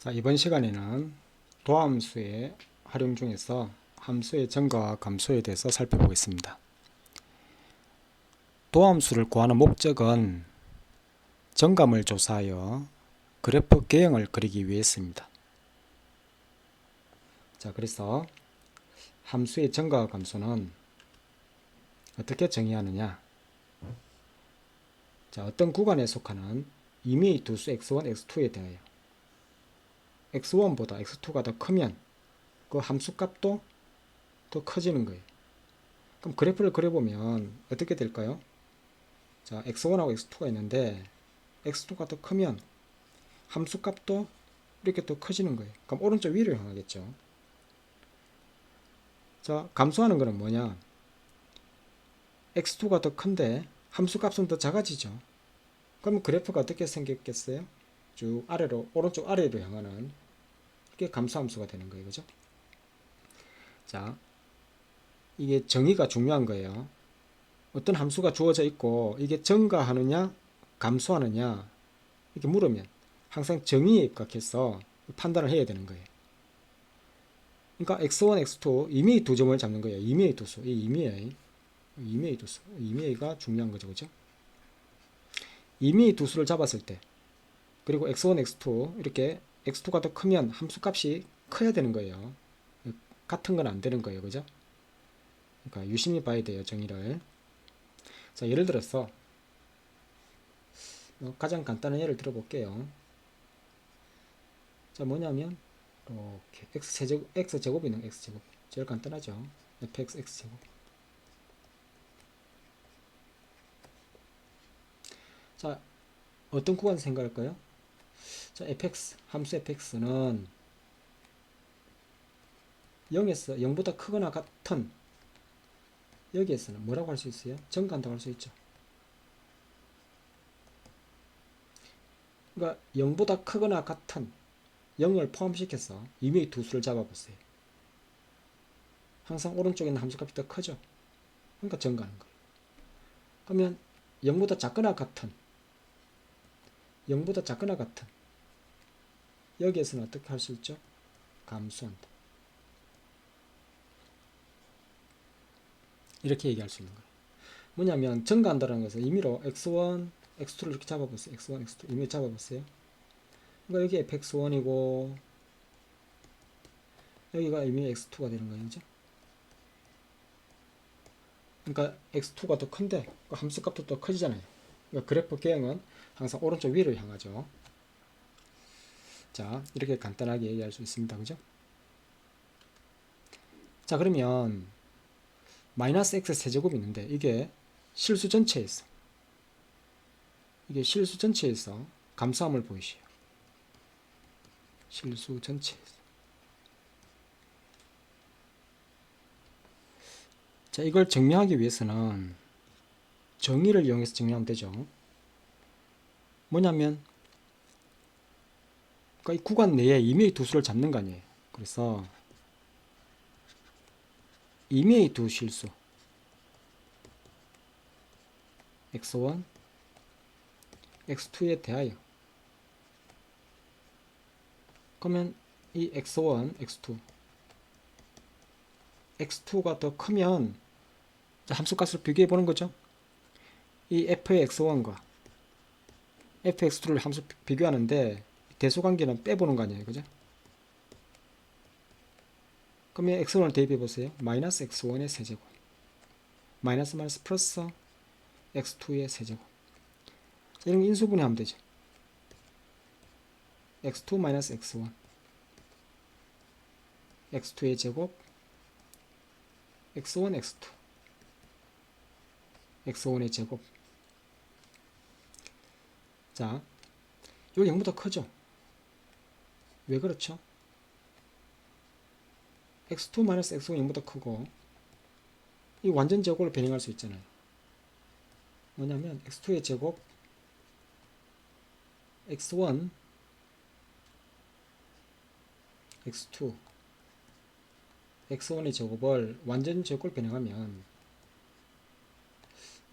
자, 이번 시간에는 도함수의 활용 중에서 함수의 증가와 감소에 대해서 살펴보겠습니다. 도함수를 구하는 목적은 정감을 조사하여 그래프 개형을 그리기 위해서입니다. 자, 그래서 함수의 증가와 감소는 어떻게 정의하느냐? 자, 어떤 구간에 속하는 임의의 두수 x1, x2에 대하여 x1보다 x2가 더 크면 그 함수값도 더 커지는 거예요. 그럼 그래프를 그려보면 어떻게 될까요? 자, x1하고 x2가 있는데 x2가 더 크면 함수값도 이렇게 더 커지는 거예요. 그럼 오른쪽 위로 향하겠죠. 자, 감소하는 거는 뭐냐? x2가 더 큰데 함수값은 더 작아지죠. 그럼 그래프가 어떻게 생겼겠어요? 쭉 아래로, 오른쪽 아래로 향하는 이게 감소함수가 되는 거예요. 그죠? 자, 이게 정의가 중요한 거예요. 어떤 함수가 주어져 있고 이게 증가하느냐 감소하느냐 이렇게 물으면 항상 정의에 입각해서 판단을 해야 되는 거예요. 그러니까 x1, x2 임의의 두 점을 잡는 거예요. 임의의 두수. 이 임의의 두수. 임의가 중요한 거죠. 그죠? 임의의 두수를 잡았을 때 그리고 x1, x2 이렇게 x2가 더 크면 함수값이 커야 되는 거예요. 같은 건 안 되는 거예요. 그죠? 그러니까 유심히 봐야 돼요. 정의를. 자, 예를 들어서 가장 간단한 예를 들어볼게요. 자, 뭐냐면 이렇게 x제곱 있는 x제곱 제일 간단하죠. fx x제곱. 자, 어떤 구간 생각할까요? 자, fx 함수 fx는 0에서 0보다 크거나 같은 여기에서는 뭐라고 할 수 있어요? 증가한다고 할 수 있죠. 그러니까 0보다 크거나 같은 0을 포함시켜서 임의의 두수를 잡아보세요. 항상 오른쪽에 있는 함수값이 더 크죠. 그러니까 증가하는 거예요. 그러면 0보다 작거나 같은 여기에서는 어떻게 할 수 있죠? 감소한다. 이렇게 얘기할 수 있는 거예요. 뭐냐면 증가한다는 것은 임의로 x1, x2를 이렇게 잡아보세요. x1, x2 임의 잡아보세요. 그러니까 여기 fx1이고 여기가 임의 x2가 되는 거예요. 그죠? 그러니까 x2가 더 큰데 그 함수값도 더 커지잖아요. 그러니까 그래프 개형은 항상 오른쪽 위로 향하죠. 자, 이렇게 간단하게 얘기할 수 있습니다. 그죠? 자, 그러면 마이너스 x 세제곱이 있는데 이게 실수 전체에서 감소함을 보이시요. 실수 전체에서. 자, 이걸 증명하기 위해서는 정의를 이용해서 증명하면 되죠. 뭐냐면 그러니까 이 구간 내에 임의의 두수를 잡는 거 아니에요. 그래서 임의의 두 실수 x1, x2에 대하여 그러면 이 x1, x2가 더 크면 함수값을 비교해 보는 거죠. 이 f의 x1과 fx2를 함수 비교하는데 대수관계는 빼보는 거 아니에요. 그죠? 그러면 x1을 대입해 보세요. 마이너스 x1의 세제곱 마이너스 플러스 x2의 세제곱. 자, 이런 거 인수분해 하면 되죠. x2 마이너스 x1 x2의 제곱 x1 x2 x1의 제곱. 자, 이거 0보다 크죠? 왜 그렇죠? x2 마이너스 x1 0보다 크고 이 완전 제곱을 변형할 수 있잖아요. 뭐냐면 x2의 제곱 x1 x2 x1의 제곱을 완전 제곱을 변형하면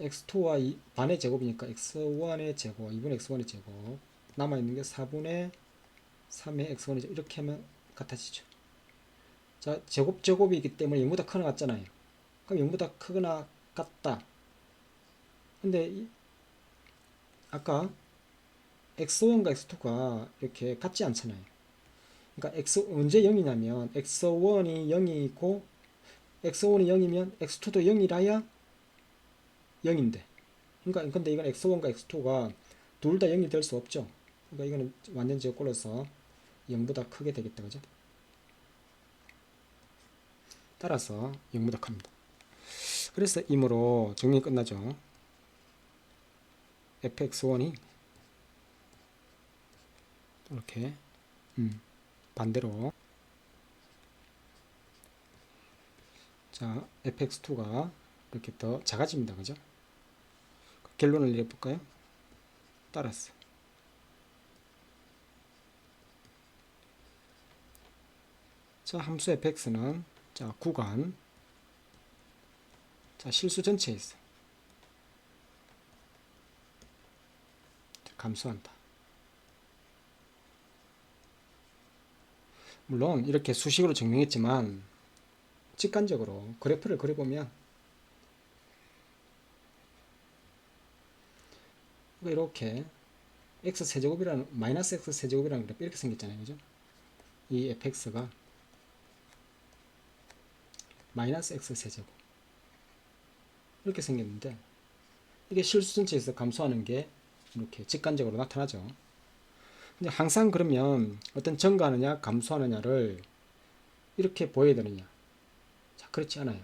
x2와 반의 제곱이니까 x1의 제곱 2분의 x1의 제곱 남아있는 게 4분의 3의 x1이죠. 이렇게 하면 같아지죠. 자, 제곱이기 때문에 0보다 크거나 같잖아요. 그럼 0보다 크거나 같다. 근데 아까 x1과 x2가 이렇게 같지 않잖아요. 그러니까 언제 0이냐면 x1이 0이고 x1이 0이면 x2도 0이라야 0인데. 그러니까 근데 이건 x1과 x2가 둘 다 0이 될 수 없죠. 그러니까 이거는 완전 제곱골로서 0보다 크게 되겠다. 그죠? 따라서 0보다 큽니다. 그래서 임으로 정리 끝나죠. fx1이 이렇게 반대로 자 fx2가 이렇게 더 작아집니다. 그죠? 결론을 내려볼까요? 따라서 자 함수 fx는 자 구간 자 실수 전체에 있어 감소한다. 물론 이렇게 수식으로 증명했지만 직관적으로 그래프를 그려보면 이렇게 x세제곱이라는 마이너스 x세제곱이라는 그래프 이렇게 생겼잖아요. 그죠? 이 fx가 마이너스 x세제곱 이렇게 생겼는데 이게 실수 전체에서 감소하는 게 이렇게 직관적으로 나타나죠. 근데 항상 그러면 어떤 증가하느냐 감소하느냐를 이렇게 보여야 되느냐? 자, 그렇지 않아요.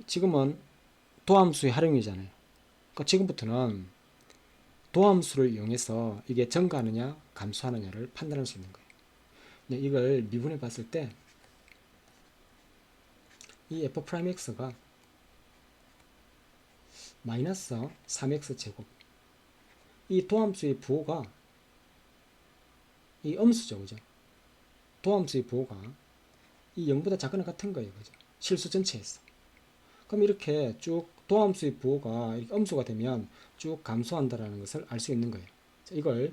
지금은 도함수의 활용이잖아요. 그러니까 지금부터는 도함수를 이용해서 이게 증가하느냐 감소하느냐를 판단할 수 있는 거예요. 근데 이걸 미분해 봤을 때 이 f'x가 마이너스 3x제곱 이 도함수의 부호가 이 음수죠. 그죠? 도함수의 부호가 이 0보다 작거나 같은 거예요. 그죠? 실수 전체에서. 그럼 이렇게 쭉 도함수의 부호가 이렇게 음수가 되면 쭉 감소한다라는 것을 알 수 있는 거예요. 자, 이걸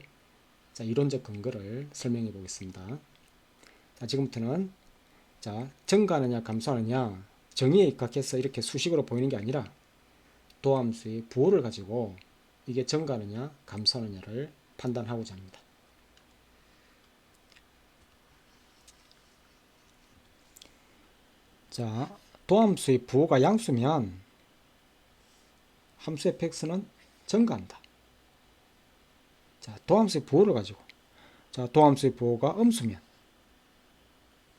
자, 이론적 근거를 설명해 보겠습니다. 자, 지금부터는 자, 증가하느냐 감소하느냐 정의에 입각해서 이렇게 수식으로 보이는 게 아니라 도함수의 부호를 가지고 이게 증가하느냐 감소하느냐를 판단하고자 합니다. 자, 도함수의 부호가 양수면 함수 fx는 증가한다. 자, 도함수의 부호를 가지고 자, 도함수의 부호가 음수면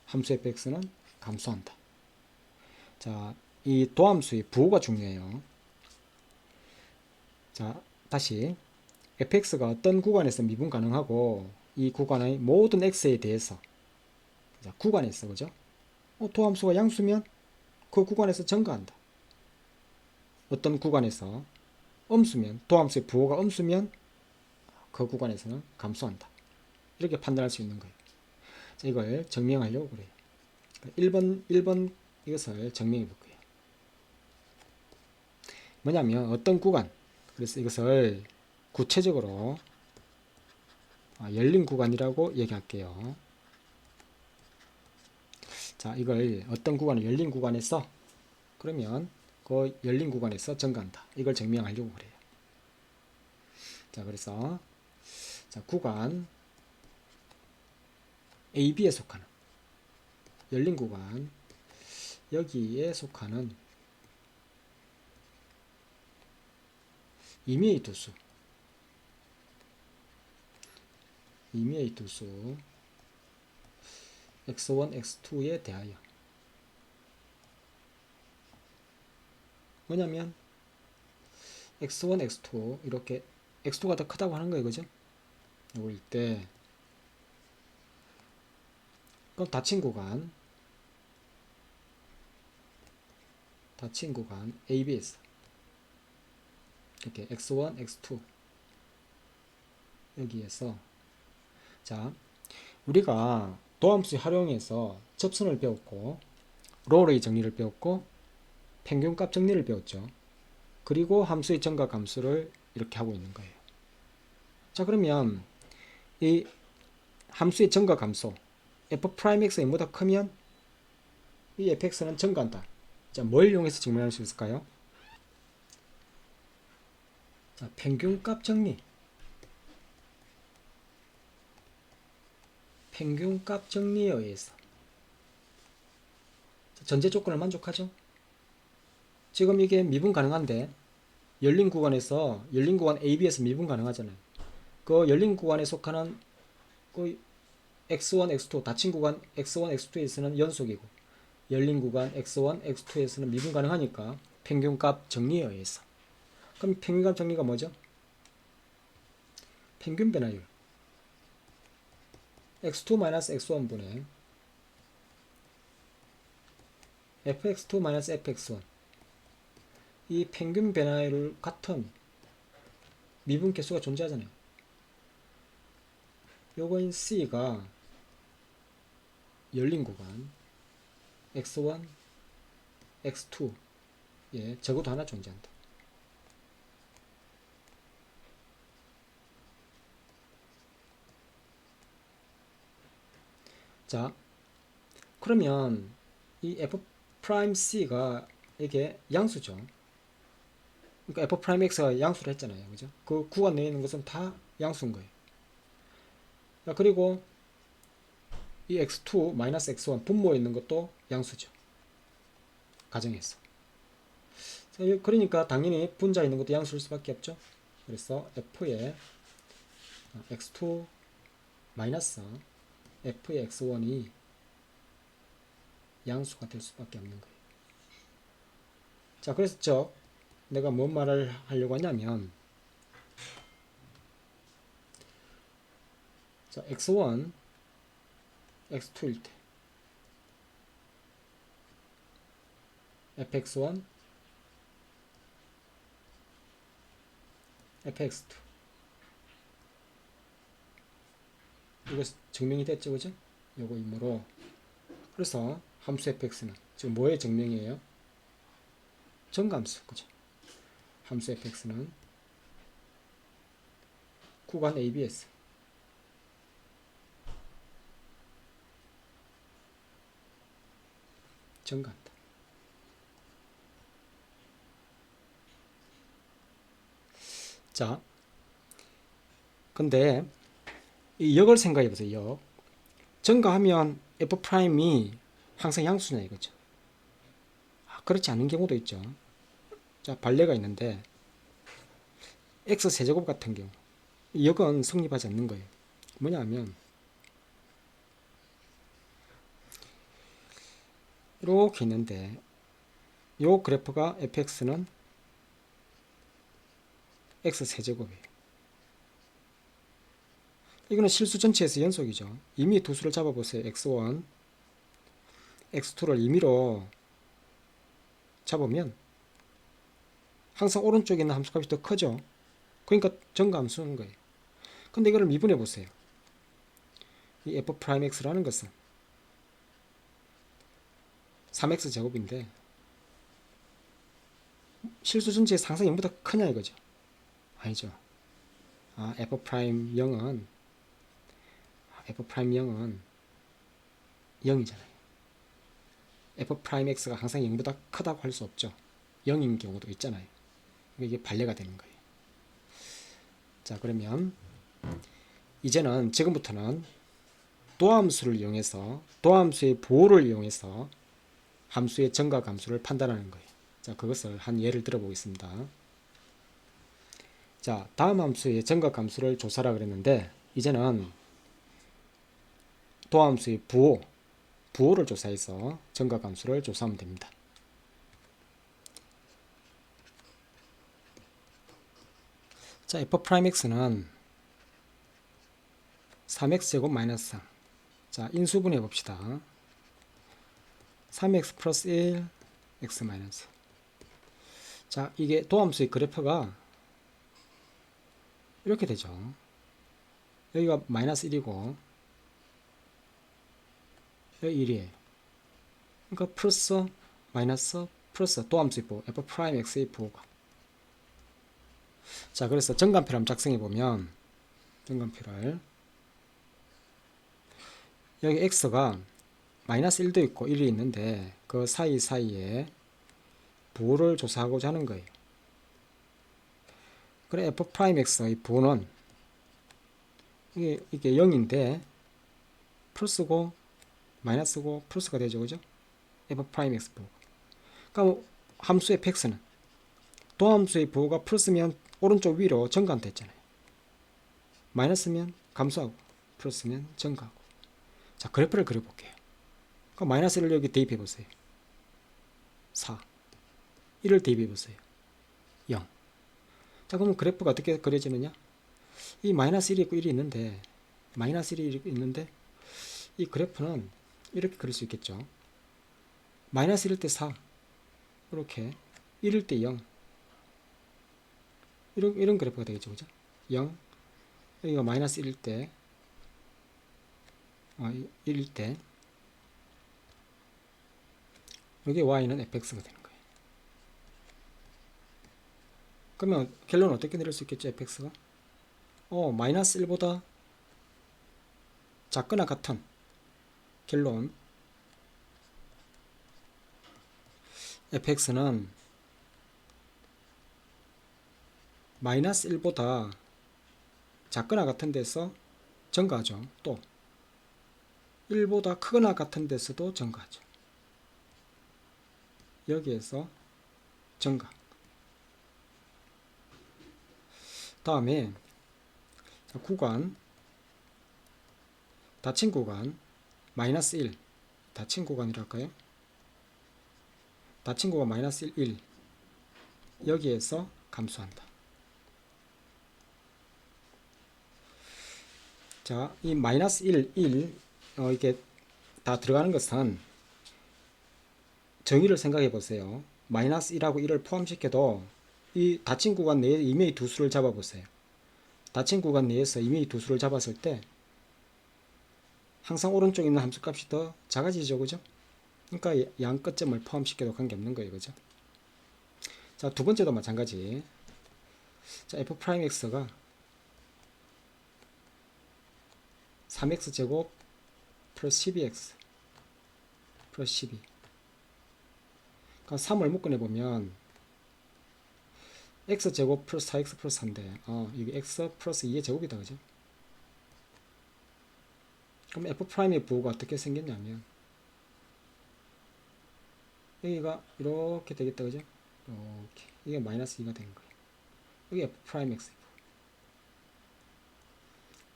함수 fx는 감소한다. 자, 이 도함수의 부호가 중요해요. 자, 다시 fx가 어떤 구간에서 미분 가능하고 이 구간의 모든 x에 대해서 자, 구간에서 그죠? 도함수가 양수면 그 구간에서 증가한다. 어떤 구간에서 음수면 도함수의 부호가 음수면 그 구간에서는 감소한다. 이렇게 판단할 수 있는 거예요. 자, 이걸 증명하려고 그래요. 1번 이것을 증명해 볼 거예요. 뭐냐면 어떤 구간 그래서 이것을 구체적으로 열린 구간이라고 얘기할게요. 자, 이걸 어떤 구간을 열린 구간에서 그러면 그 열린 구간에서 증가한다. 이걸 증명하려고 그래요. 자, 그래서 자, 구간 AB에 속하는 열린 구간 여기에 속하는 임의의 두수 x1, x2에 대하여 뭐냐면 x1, x2 이렇게 x2가 더 크다고 하는 거예요. 그죠? 이럴 때 그럼 닫힌 구간 AB에서 이렇게 x1, x2 여기에서 자, 우리가 도함수 활용해서 접선을 배웠고 롤의 정리를 배웠고 평균값 정리를 배웠죠. 그리고 함수의 증가 감수를 이렇게 하고 있는 거예요. 자, 그러면 이 함수의 증가 감소 f'x가 0보다 크면 이 fx는 증가한다. 자, 뭘 이용해서 증명할 수 있을까요? 자, 평균값 정리. 평균값 정리에 의해서 전제 조건을 만족하죠. 지금 이게 미분 가능한데 열린 구간에서 열린 구간 AB에서 미분 가능하잖아요. 그 열린 구간에 속하는 그 x1, x2 닫힌 구간 x1, x2에서는 연속이고 열린 구간 x1, x2에서는 미분 가능하니까 평균값 정리에 의해서. 그럼 평균값 정리가 뭐죠? 평균 변화율 x2-x1분의 fx2-fx1 이 평균 변화율 같은 미분 개수가 존재하잖아요. 요거인 C가 열린 구간 x1, x2에 적어도 하나 존재한다. 자, 그러면 이 f'C가 이게 양수죠. 그러니까 f'x가 양수를 했잖아요. 그죠? 그 구간 내에 있는 것은 다 양수인 거예요. 자, 그리고 이 x2 x1 분모에 있는 것도 양수죠. 가정에서. 그러니까 당연히 분자에 있는 것도 양수일 수밖에 없죠. 그래서 f의 x2 f의 x1이 양수가 될 수밖에 없는 거예요. 자, 그래서 내가 뭔 말을 하려고 하냐면 자, x1 x2일 때 fx1 fx2 이거 증명이 됐죠, 그죠? 요거 이므로 그래서 함수 fx는 지금 뭐의 증명이에요? 정감수, 그죠? 함수 fx는 구간 ABS 증가한다. 자, 근데 이 역을 생각해 보세요. 역. 증가하면 f'이 항상 양수냐 이거죠. 그렇지 않은 경우도 있죠. 자, 반례가 있는데 x 세제곱 같은 경우 역은 성립하지 않는 거예요. 뭐냐면 이렇게 있는데 요 그래프가 fx는 x 세제곱이에요. 이거는 실수 전체에서 연속이죠. 임의 두 수를 잡아보세요. x1, x2를 임의로 잡으면 항상 오른쪽에 있는 함수값이 더 크죠. 그러니까 정감수인 거예요. 근데 이거를 미분해 보세요. 이 f'x라는 것은 3x 제곱인데 실수 전체에서 항상 0보다 크냐 이거죠. 아니죠. f'0은 f'0은 0이잖아요. f'x가 항상 0보다 크다고 할 수 없죠. 0인 경우도 있잖아요. 이게 반례가 되는 거예요. 자, 그러면 이제는 지금부터는 도함수를 이용해서 도함수의 부호를 이용해서 함수의 정과 감수를 판단하는 거예요. 자, 그것을 한 예를 들어 보겠습니다. 자, 다음 함수의 정과 감수를 조사하라 그랬는데 이제는 도함수의 부호를 조사해서 정과 감수를 조사하면 됩니다. 자, f'x는 3x제곱 마이너스 3. 자, 인수분해 봅시다. 3x 플러스 1, x 마이너스. 자, 이게 도함수의 그래프가 이렇게 되죠. 여기가 마이너스 1이고 여기 1이에요. 그러니까 플러스 마이너스 플러스 도함수의 부호 f'x의 부호가. 자, 그래서 정관표를 한번 작성해 보면 정관표를 여기 x가 마이너스 1도 있고 1이 있는데 그 사이사이에 부호를 조사하고자 하는 거예요. 그래 f'x의 부호는 이게 0인데 플러스고 마이너스고 플러스가 되죠. 그죠? f'x 부호. 그럼 함수 fx는 도함수의 부호가 플러스면 오른쪽 위로 전가됐잖아요. 마이너스면 감소하고 플러스면 증가하고. 자, 그래프를 그려볼게요. 그럼 마이너스를 여기 대입해보세요. 4. 1을 대입해보세요. 0. 자, 그럼 그래프가 어떻게 그려지느냐? 이 마이너스 1이 있고 1이 있는데 마이너스 1이 있는데 이 그래프는 이렇게 그릴 수 있겠죠. 마이너스 1일 때 4 이렇게 1일 때 0 이런 그래프가 되겠죠. 그죠? 0 여기가 마이너스 1일 때 1일 때 여기 y는 fx가 되는 거예요. 그러면 결론은 어떻게 내릴 수 있겠죠? fx가 마이너스 1보다 작거나 같은 결론 fx는 마이너스 1보다 작거나 같은 데서 증가하죠. 또 1보다 크거나 같은 데서도 증가하죠. 여기에서 증가. 다음에 구간 닫힌 구간 마이너스 1 닫힌 구간이랄까요? 닫힌 구간 마이너스 1 여기에서 감소한다. 자, 이 마이너스 1 이게 다 들어가는 것은 정의를 생각해 보세요. 마이너스 1하고 1을 포함시켜도 이 닫힌 구간 내에 이메이 두 수를 잡아 보세요. 닫힌 구간 내에서 이메이 두 수를 잡았을 때 항상 오른쪽에 있는 함수값이 더 작아지죠. 그죠? 그러니까 양 끝점을 포함시켜도 관계없는 거예요. 그죠? 자, 두 번째도 마찬가지. 자, f'x가 3x제곱 플러스 12x 플러스 12. 그러니까 3을 묶어내보면 x제곱 플러스 4x 플러스 4인데 이게 x 플러스 2의 제곱이다. 그죠? 그럼 f'의 부호가 어떻게 생겼냐면 여기가 이렇게 되겠다. 그죠? 이렇게 이게 마이너스 2가 되는 거예요. 여기 f'x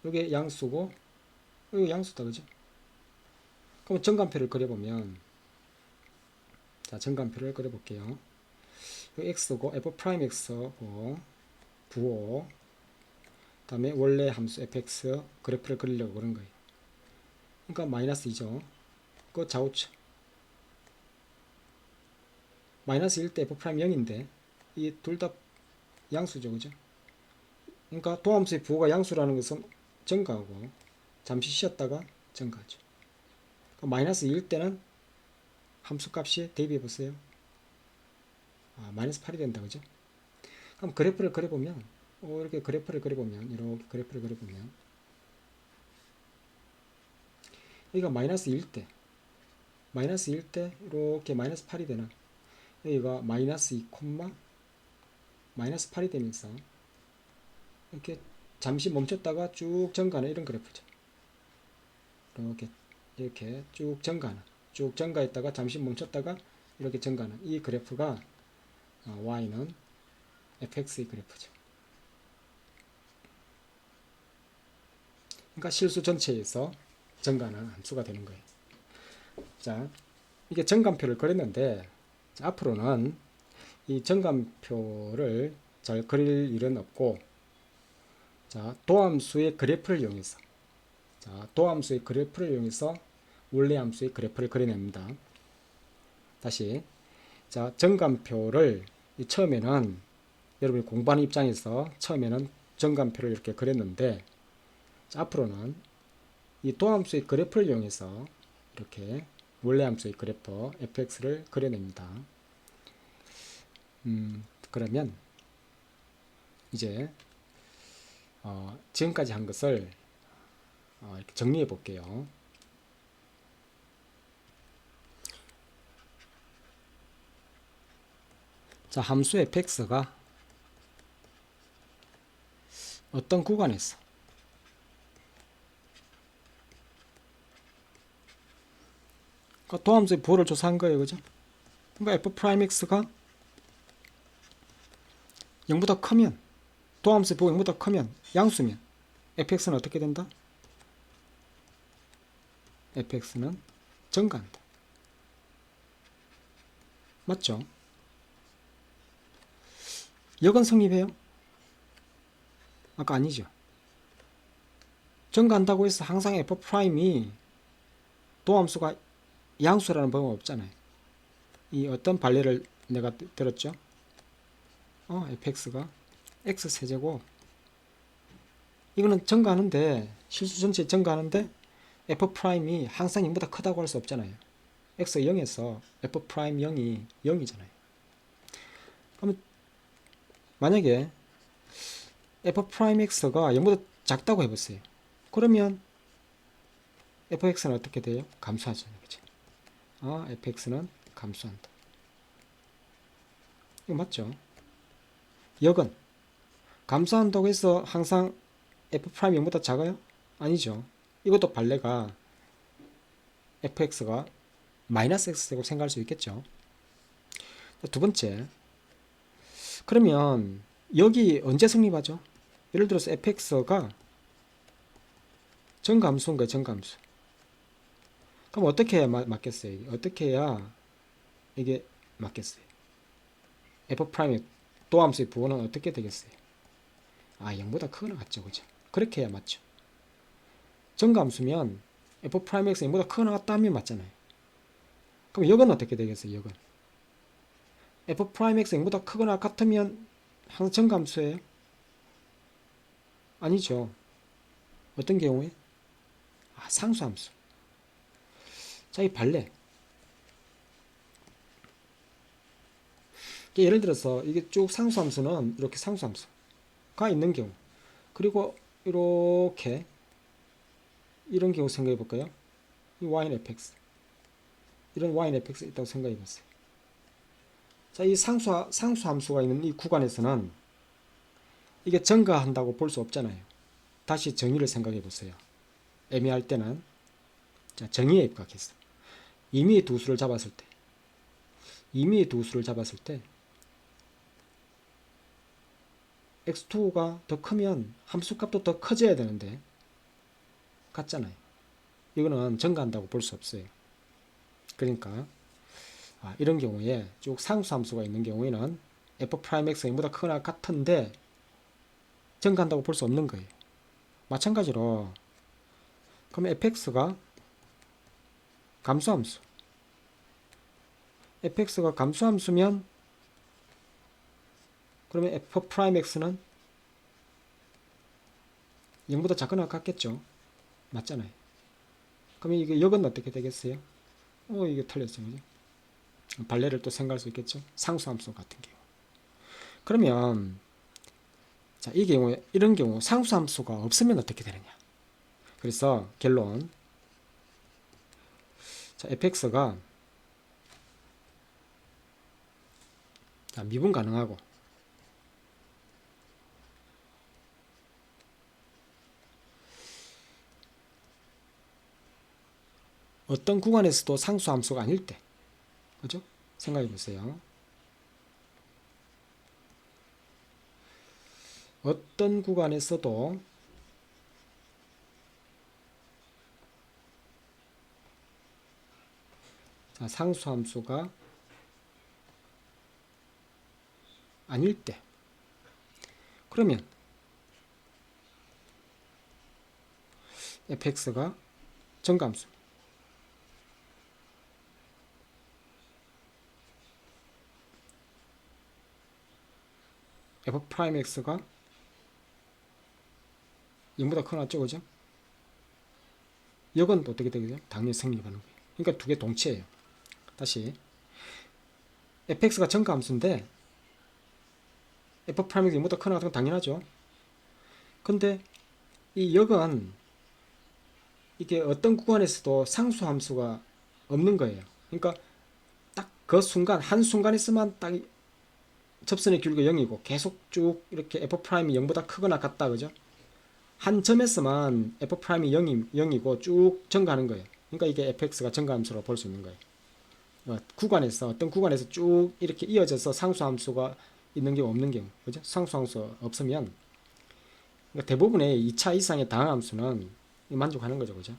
여기 양수고 여기 양수다. 그죠? 그럼 정관표를 그려보면 자, 정관표를 그려볼게요. 여기 x고 f'x고 부호 다음에 원래 함수 fx 그래프를 그리려고 그런 거예요. 그러니까 마이너스 2죠. 그 좌우측 마이너스 1 때 f' 0인데 이 둘 다 양수죠. 그죠? 그러니까 도함수의 부호가 양수라는 것은 증가하고 잠시 쉬었다가 증가하죠. 마이너스 2일 때는 함수값이 대입해 보세요. 마이너스 8이 된다. 그죠? 그럼 그래프를 그려보면 이렇게 그래프를 그려보면 이렇게 그래프를 그려보면 여기가 마이너스 1일 때 이렇게 마이너스 8이 되는 여기가 마이너스 2, 마이너스 8이 되면서 이렇게 잠시 멈췄다가 쭉 증가하는 이런 그래프죠. 이렇게 쭉 증가하는 쭉 증가했다가 잠시 멈췄다가 이렇게 증가하는 이 그래프가 y는 fx의 그래프죠. 그러니까 실수 전체에서 증가하는 함수가 되는 거예요. 자, 이게 정관표를 그렸는데 자, 앞으로는 이 정관표를 잘 그릴 일은 없고 자, 도함수의 그래프를 이용해서 원래 함수의 그래프를 그려냅니다. 다시 자, 정관표를 처음에는 여러분이 공부하는 입장에서 처음에는 정관표를 이렇게 그렸는데 자, 앞으로는 이 도함수의 그래프를 이용해서 이렇게 원래 함수의 그래프 fx를 그려냅니다. 그러면 이제 지금까지 한 것을 이렇게 정리해 볼게요. 자, 함수 fx가 어떤 구간에서 그러니까 도함수의 부호를 조사한 거예요. 그죠? 그러니까 f'x가 0보다 크면, 도함수의 부호가 0보다 크면, 양수면 fx는 어떻게 된다? fx는 증가한다. 맞죠? 역은 성립해요? 아까 아니죠. 증가한다고 해서 항상 f'이 도함수가 양수라는 법은 없잖아요. 이 어떤 반례를 내가 들었죠? fx가 x세제곱, 이거는 증가하는데, 실수 전체 증가하는데 f'이 항상 0보다 크다고 할 수 없잖아요. x가 0에서 f'0이 0이잖아요. 그러면 만약에 f'x가 0보다 작다고 해보세요. 그러면 fx는 어떻게 돼요? 감소하죠. 그렇죠? fx는 감소한다. 이거 맞죠? 역은 감소한다고 해서 항상 f'이 0보다 작아요? 아니죠. 이것도 반례가 fx가 마이너스 x제곱 생각할 수 있겠죠. 두 번째, 그러면 여기 언제 성립하죠? 예를 들어서 fx가 정감수인 거예요. 정감수. 그럼 어떻게 해야 맞겠어요? 어떻게 해야 이게 맞겠어요? f'의 도함수의 부호는 어떻게 되겠어요? 0보다 크거나 같죠. 그죠? 그렇게 해야 맞죠. 정감수면 f'x 0보다 크거나 같다 하면 맞잖아요. 그럼 역은 어떻게 되겠어요? 역은 f'x 0보다 크거나 같으면 항상 정감수예요? 아니죠. 어떤 경우에? 상수함수. 자, 이 반례. 예를 들어서 이게 쭉 상수함수는 이렇게 상수함수가 있는 경우, 그리고 이렇게 이런 경우 생각해 볼까요? 이 y는 fx, 이런 y는 fx 있다고 생각해 보세요. 자, 이 상수함수가 있는 이 구간에서는 이게 증가한다고 볼 수 없잖아요. 다시 정의를 생각해 보세요. 애매할 때는, 자, 정의에 입각해서 임의의 두 수를 잡았을 때 x2가 더 크면 함수값도 더 커져야 되는데 같잖아요. 이거는 증가한다고 볼 수 없어요. 그러니까 이런 경우에 쭉 상수함수가 있는 경우에는 f'x가 0보다 크거나 같은데 증가한다고 볼 수 없는 거예요. 마찬가지로 그럼 fx가 감수함수, fx가 감수함수면 그러면 f'x는 0보다 작거나 같겠죠. 맞잖아요. 그러면 이게 역은 어떻게 되겠어요? 이게 틀렸어요. 그죠? 반례를 또 생각할 수 있겠죠. 상수함수 같은 경우. 그러면 자, 이 경우에 이런 경우 상수함수가 없으면 어떻게 되느냐? 그래서 결론. 자, fx가 미분 가능하고 어떤 구간에서도 상수함수가 아닐 때, 그죠? 생각해 보세요. 어떤 구간에서도 상수함수가 아닐 때, 그러면 fx가 정감수, f'x가 0보다 크거나 낫죠, 그죠? 역은 어떻게 되겠죠? 당연히 성립하는 거예요. 그러니까 두 개 동치예요. 다시 fx가 정감수인데 f'x가 0보다 크거나 같은 건 당연하죠. 근데 이 역은 이게 어떤 구간에서도 상수함수가 없는 거예요. 그러니까 딱 그 순간, 한순간에서만 딱 접선의 길이가 0이고 계속 쭉 이렇게 f'이 0보다 크거나 같다. 그죠? 한 점에서만 f'이 0이고 쭉 증가하는 거예요. 그러니까 이게 fx가 증가함수로 볼 수 있는 거예요. 구간에서 어떤 구간에서 쭉 이렇게 이어져서 상수함수가 있는 경우 없는 경우. 그죠? 상수함수 없으면 그러니까 대부분의 2차 이상의 다항함수는 만족하는 거죠. 그죠?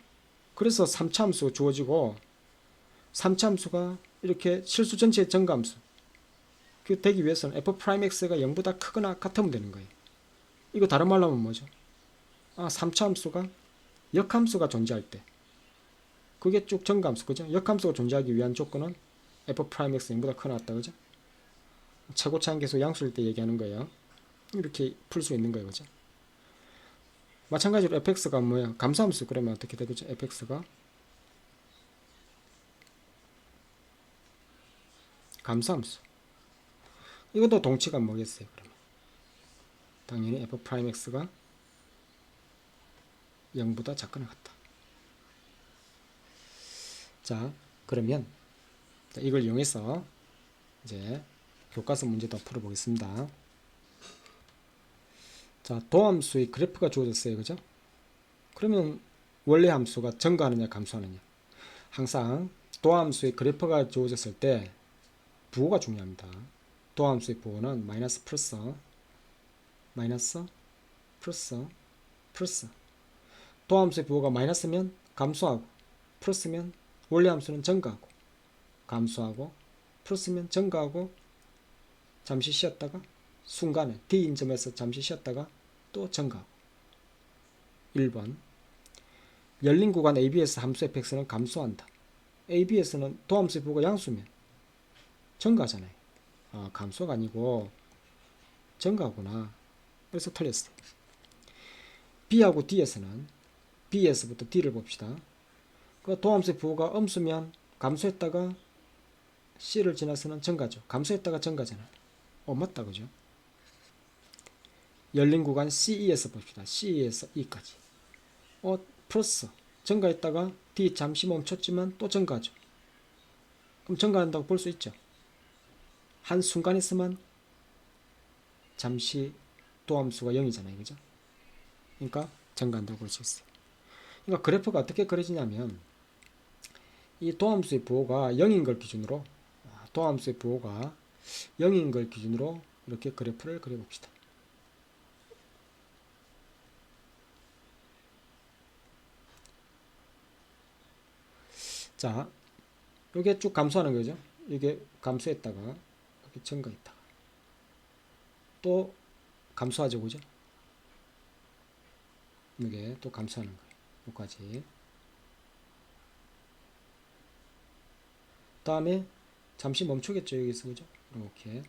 그래서 3차 함수 주어지고 3차 함수가 이렇게 실수 전체의 증가함수 그 되기 위해서는 f'x가 0보다 크거나 같으면 되는 거예요. 이거 다른 말로 하면 뭐죠? 3차 함수가 역함수가 존재할 때 그게 쭉 증가함수. 그죠? 역함수가 존재하기 위한 조건은 f'x 0보다 크거나 같다. 그죠? 최고차항 계수 양수일 때 얘기하는 거예요. 이렇게 풀 수 있는 거예요. 그죠? 마찬가지로 fx가 뭐야? 감소함수. 그러면 어떻게 되겠죠? fx가 감소함수. 이것도 동치가 뭐겠어요? 그러면 당연히 f'x가 0보다 작거나 같다. 자, 그러면 이걸 이용해서 이제 교과서 문제 더 풀어보겠습니다. 자, 도함수의 그래프가 주어졌어요. 그죠? 그러면 원래 함수가 증가하느냐 감소하느냐. 항상 도함수의 그래프가 주어졌을 때 부호가 중요합니다. 도함수의 부호는 마이너스 플러스 마이너스 플러스 플러스. 도함수의 부호가 마이너스면 감소하고 플러스면 원래 함수는 증가하고 감소하고 플러스면 증가하고 잠시 쉬었다가 순간에 D인 점에서 잠시 쉬었다가 또 증가하고. 1번 열린 구간 AB에서 함수 fx는 감소한다. AB에서는 도함수의 부호가 양수면 증가하잖아요. 감소가 아니고 증가하구나. 그래서 틀렸어요. B하고 D에서는 B에서부터 D를 봅시다. 그 도함수의 부호가 음수면 감소했다가 C를 지나서는 증가죠. 감소했다가 증가잖아요. 맞다. 그죠? 열린 구간 CE에서 봅시다. CE에서 E까지. 플러스 증가했다가 D 잠시 멈췄지만 또 증가하죠. 그럼 증가한다고 볼 수 있죠. 한순간에서만 잠시 도함수가 0이잖아요. 그죠? 그러니까 증가한다고 볼 수 있어요. 그러니까 그래프가 어떻게 그려지냐면 이 도함수의 부호가 0인 걸 기준으로 도함수의 부호가 0인 걸 기준으로 이렇게 그래프를 그려봅시다. 자, 이게 쭉 감소하는 거죠. 이게 감소했다가 이렇게 증가했다가 또 감소하죠. 그죠? 이게 또 감소하는 거예요. 여기까지. 다음에 잠시 멈추겠죠. 여기서. 그죠? 이렇게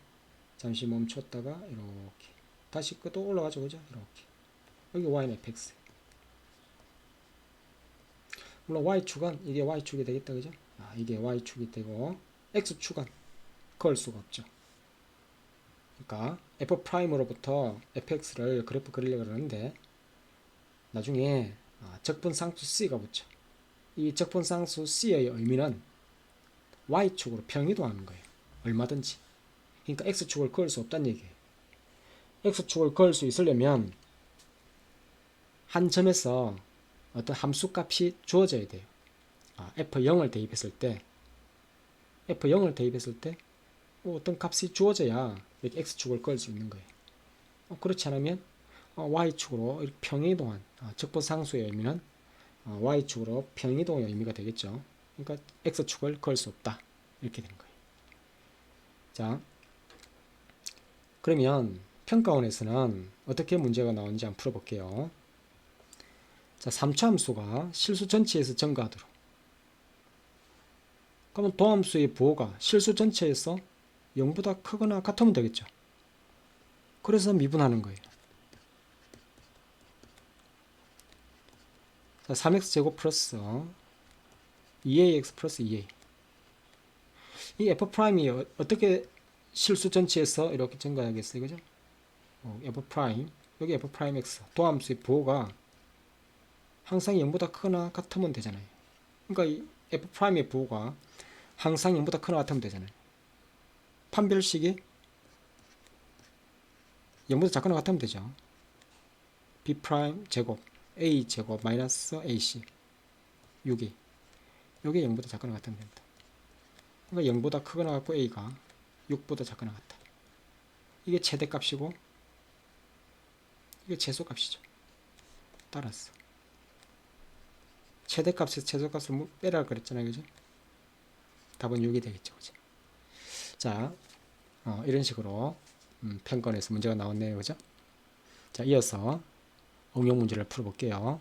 잠시 멈췄다가 이렇게 다시 또 올라가죠. 그죠? 이렇게 여기 y는 fx. 물론 y축은 이게 y축이 되겠다. 그죠? 이게 y축이 되고 x축은 그을 수가 없죠. 그러니까 f'으로부터 fx를 그래프 그리려고 하는데 나중에 적분상수 c가 붙죠. 이 적분상수 c의 의미는 y축으로 평이동하는 거예요. 얼마든지. 그러니까 x축을 그을 수 없다는 얘기예요. x축을 그을 수 있으려면 한 점에서 어떤 함수값이 주어져야 돼요. f0을 대입했을 때 어떤 값이 주어져야 이렇게 x축을 그을 수 있는 거예요. 그렇지 않으면 y축으로 이렇게 평이동한 적분상수의 의미는 y축으로 평이동의 의미가 되겠죠. 그러니까 x축을 그을 수 없다. 이렇게 되는 거예요. 자, 그러면 평가원에서는 어떻게 문제가 나오는지 한번 풀어볼게요. 자, 3차 함수가 실수 전체에서 증가하도록. 그러면 도함수의 부호가 실수 전체에서 0보다 크거나 같으면 되겠죠. 그래서 미분하는 거예요. 자, 3x제곱 플러스 2ax 플러스 2a. 이 f'이 어떻게 실수 전체에서 이렇게 증가하겠어요? 그죠? f', 여기 f'x. 도함수의 부호가 항상 0보다 크거나 같으면 되잖아요. 그러니까 이 f'의 부호가 항상 0보다 크거나 같으면 되잖아요. 판별식이 0보다 작거나 같으면 되죠. b 프라임 제곱 a 제곱 마이너스 ac 6이 요게 0보다 작거나 같으면 됩니다. 그러니까 0보다 크거나 같고 a가 6보다 작거나 같다. 이게 최대값이고 이게 최소값이죠. 따라서 최대값에서 최소값을 빼라 그랬잖아요. 그죠? 답은 6이 되겠죠. 그죠? 자, 이런 식으로 편권에서 문제가 나왔네요. 그죠? 자, 이어서 응용 문제를 풀어볼게요.